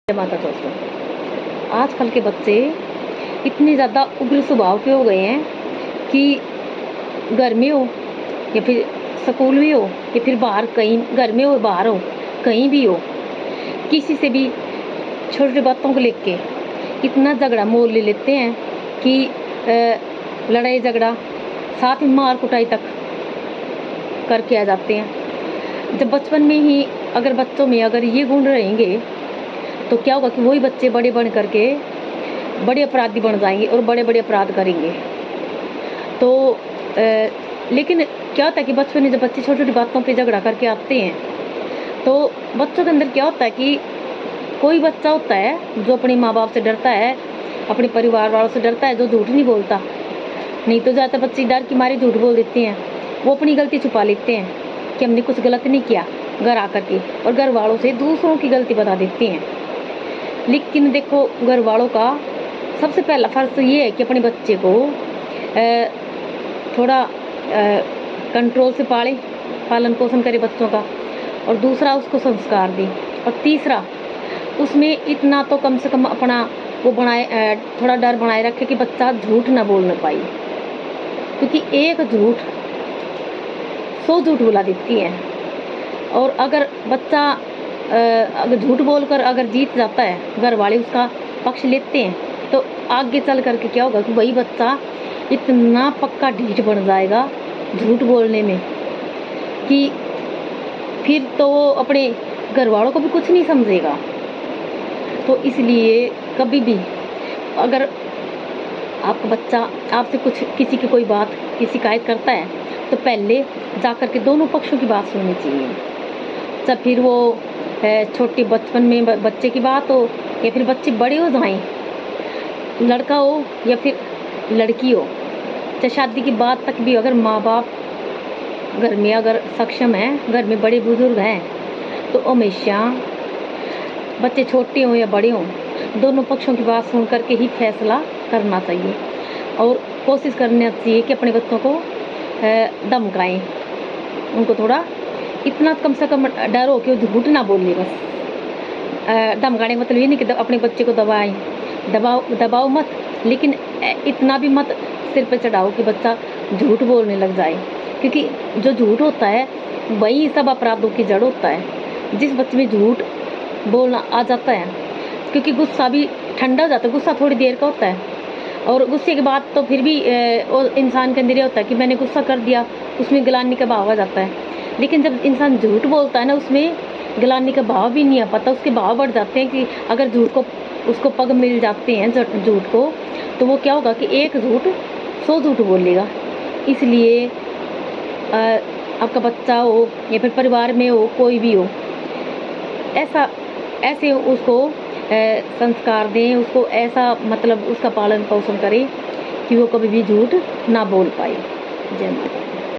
जय माता दोस्तों। आजकल के बच्चे इतने ज़्यादा उग्र स्वभाव के हो गए हैं कि घर में हो या फिर स्कूल में हो या फिर बाहर कहीं, घर में हो बाहर हो, कहीं भी हो, किसी से भी छोटी बातों को लेके इतना झगड़ा मोल ले लेते हैं कि लड़ाई झगड़ा साथ में मार कुटाई तक करके आ जाते हैं। जब बचपन में ही अगर बच्चों में अगर ये गुण रहेंगे तो क्या होगा कि वही बच्चे बड़े बन करके बड़े अपराधी बन जाएंगे और बड़े बड़े अपराध करेंगे। तो लेकिन क्या होता है कि बचपन में जब बच्चे छोटी छोटी बातों पे झगड़ा करके आते हैं तो बच्चों के अंदर क्या होता है कि कोई बच्चा होता है जो अपने माँ बाप से डरता है, अपने परिवार वालों से डरता है, जो झूठ नहीं बोलता। नहीं तो ज़्यादातर बच्चे डर के मारे झूठ बोल देते हैं, वो अपनी गलती छुपा लेते हैं कि हमने कुछ गलत नहीं किया घर आकर के, और घर वालों से दूसरों की गलती बता देते हैं। लेकिन देखो, घर वालों का सबसे पहला फर्ज तो ये है कि अपने बच्चे को थोड़ा कंट्रोल से पालन पोषण करे बच्चों का, और दूसरा उसको संस्कार दे, और तीसरा उसमें इतना तो कम से कम अपना वो बनाए, थोड़ा डर बनाए रखे कि बच्चा झूठ ना बोल न पाए, क्योंकि एक झूठ 100 झूठ बुला देती है। और अगर बच्चा अगर झूठ बोलकर अगर जीत जाता है, घर वाले उसका पक्ष लेते हैं, तो आगे चल करके क्या होगा कि वही बच्चा इतना पक्का ढीठ बन जाएगा झूठ बोलने में कि फिर तो वो अपने घर वालों को भी कुछ नहीं समझेगा। तो इसलिए कभी भी अगर आपका बच्चा आपसे कुछ किसी की कोई बात की शिकायत करता है तो पहले जाकर के दोनों पक्षों की बात सुननी चाहिए। जब फिर वो छोटे बचपन में बच्चे की बात हो या फिर बच्चे बड़े हो जाएं, लड़का हो या फिर लड़की हो, चाहे शादी की बात तक भी अगर माँ बाप घर में अगर सक्षम है, घर में बड़े बुजुर्ग हैं, तो हमेशा बच्चे छोटे हों या बड़े हों, दोनों पक्षों की बात सुन करके ही फैसला करना चाहिए। और कोशिश करना चाहिए कि अपने बच्चों को धमकाएं, उनको थोड़ा इतना कम से कम डर हो कि वो झूठ ना बोले। बस धमकाने मतलब ये नहीं कि अपने बच्चे को दबाओ मत, लेकिन इतना भी मत सिर पे चढ़ाओ कि बच्चा झूठ बोलने लग जाए, क्योंकि जो झूठ होता है वही सब अपराधों की जड़ होता है। जिस बच्चे में झूठ बोलना आ जाता है, क्योंकि गुस्सा भी ठंडा हो जाता है, गुस्सा थोड़ी देर का होता है, और गुस्से के बाद तो फिर भी इंसान के अंदर ये होता है कि मैंने गुस्सा कर दिया, उसमें गिलानी का भाव आ जाता है। लेकिन जब इंसान झूठ बोलता है ना, उसमें गिलानी का भाव भी नहीं आ पाता, उसके भाव बढ़ जाते हैं कि अगर झूठ को उसको पग मिल जाते हैं झूठ को, तो वो क्या होगा कि एक झूठ 100 झूठ बोलेगा। इसलिए आपका बच्चा हो या फिर परिवार में हो, कोई भी हो, ऐसे उसको संस्कार दें, उसको ऐसा मतलब उसका पालन पोषण करें कि वो कभी भी झूठ ना बोल पाए। जय माता।